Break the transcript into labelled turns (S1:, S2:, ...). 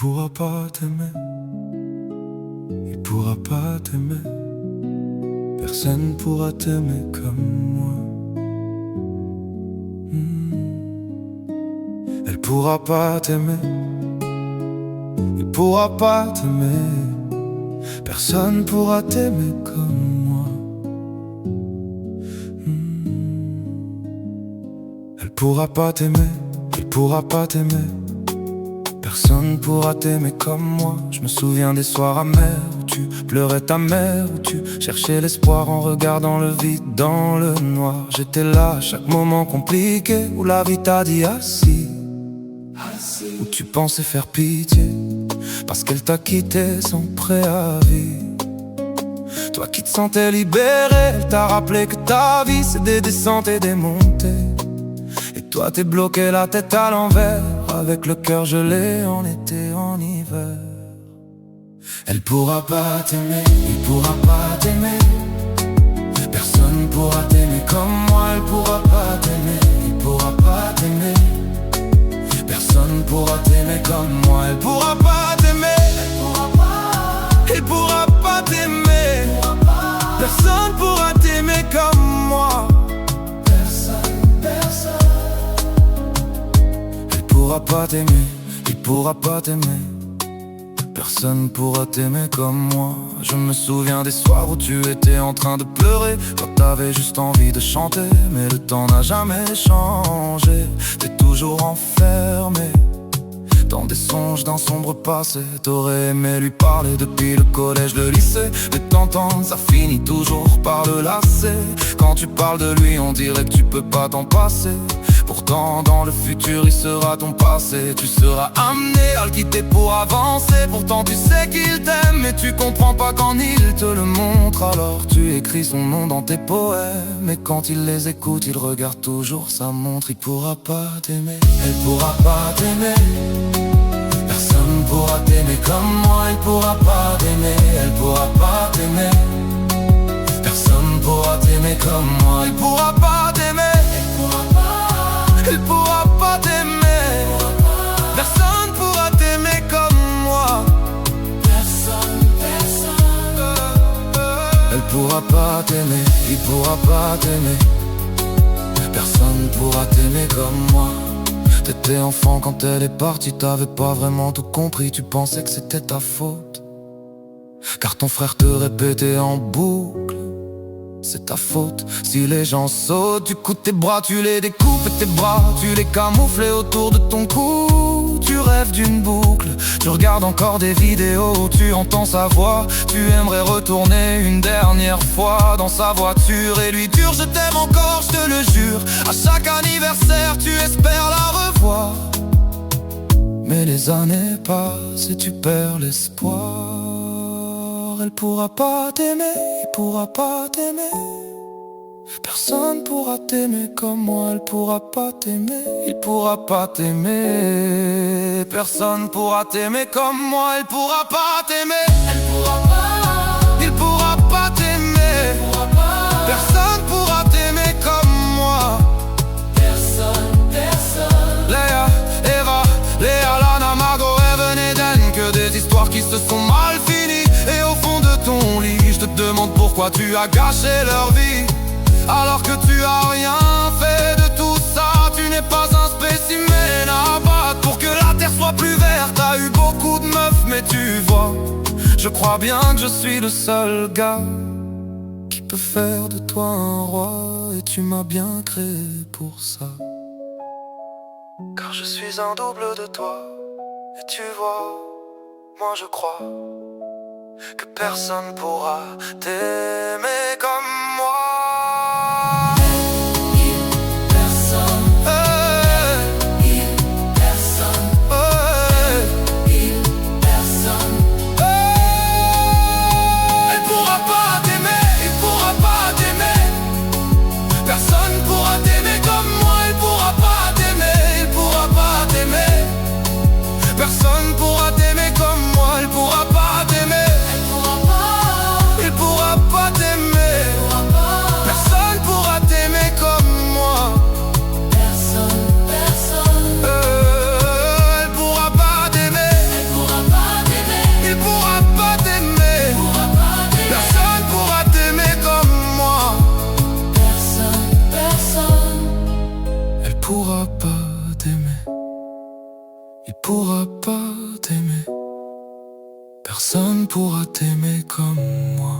S1: pourra pas t'aimer, il pourra pas t'aimer. Personne pourra t'aimer comme moi. Elle pourra pas t'aimer, il pourra pas t'aimer. Personne pourra t'aimer comme moi. Elle pourra pas t'aimer, il pourra pas t'aimer. Personne pourra t'aimer comme moi. Je me souviens des soirs amers où tu pleurais ta mère, où tu cherchais l'espoir en regardant le vide dans le noir. J'étais là à chaque moment compliqué, où la vie t'a dit assis, où tu pensais faire pitié, parce qu'elle t'a quitté sans préavis. Toi qui te sentais libéré, elle t'a rappelé que ta vie c'est des descentes et des montées. Et toi t'es bloqué la tête à l'envers, avec le cœur gelé en été, en hiver. Elle pourra pas t'aimer, il pourra pas t'aimer. Personne pourra t'aimer comme moi. Elle pourra pas t'aimer, il pourra pas t'aimer. Personne pourra t'aimer comme moi. Elle pourra pas t'aimer, il pourra pas t'aimer. Personne pourra t'aimer comme moi. Elle pourra pas t'aimer, il pourra pas t'aimer. Personne pourra t'aimer comme moi. Je me souviens des soirs où tu étais en train de pleurer, quand t'avais juste envie de chanter. Mais le temps n'a jamais changé, t'es toujours enfermé dans des songes d'un sombre passé. T'aurais aimé lui parler depuis le collège, le lycée, mais t'entends, ça finit toujours par le lasser. Quand tu parles de lui, on dirait que tu peux pas t'en passer. Pourtant dans le futur il sera ton passé. Tu seras amené à le quitter pour avancer. Pourtant tu sais qu'il t'aime, mais tu comprends pas quand il te le montre. Alors tu écris son nom dans tes poèmes, et quand il les écoute, il regarde toujours sa montre. Il pourra pas t'aimer, elle pourra pas t'aimer. Personne pourra t'aimer comme moi. Elle pourra pas t'aimer, elle pourra pas t'aimer. Personne pourra t'aimer comme moi. Elle pourra pas t'aimer, elle pourra pas t'aimer. Personne pourra t'aimer comme moi. Elle pourra pas t'aimer, il pourra pas t'aimer. Personne pourra t'aimer comme moi. T'étais enfant quand elle est partie, t'avais pas vraiment tout compris. Tu pensais que c'était ta faute, car ton frère te répétait en boucle: c'est ta faute si les gens sautent. Du coup tes bras tu les découpes, et tes bras tu les camoufles, et autour de ton cou tu rêves d'une boucle. Tu regardes encore des vidéos, tu entends sa voix. Tu aimerais retourner une dernière fois dans sa voiture et lui dire: je t'aime encore, je te le jure. À chaque anniversaire tu espères la revoir, mais les années passent et tu perds l'espoir. Elle pourra pas t'aimer, il pourra pas t'aimer. Personne pourra t'aimer comme moi. Elle pourra pas t'aimer, il pourra pas t'aimer. Personne pourra t'aimer comme moi. Elle pourra pas t'aimer, il pourra pas t'aimer. Personne pourra t'aimer comme moi. Léa, Eva, Léa, Lana, Margot, Evan, Eden, que des histoires qui se sont mal finies. Et au fond de ton lit, je te demande pourquoi tu as gâché leur vie, alors que tu as rien fait de tout ça. Tu n'es pas un spécimen à abattre pour que la terre soit plus verte. T'as eu beaucoup de meufs, mais tu vois, je crois bien que je suis le seul gars qui peut faire de toi un roi. Et tu m'as bien créé pour ça, car je suis un double de toi. Et tu vois, moi je crois que personne pourra t'aimer comme moi. Personne pourra t'aimer comme moi. Elle pourra pas t'aimer, il pourra pas t'aimer. pourra pas t'aimer. Il pourra pas t'aimer. Personne pourra t'aimer comme moi.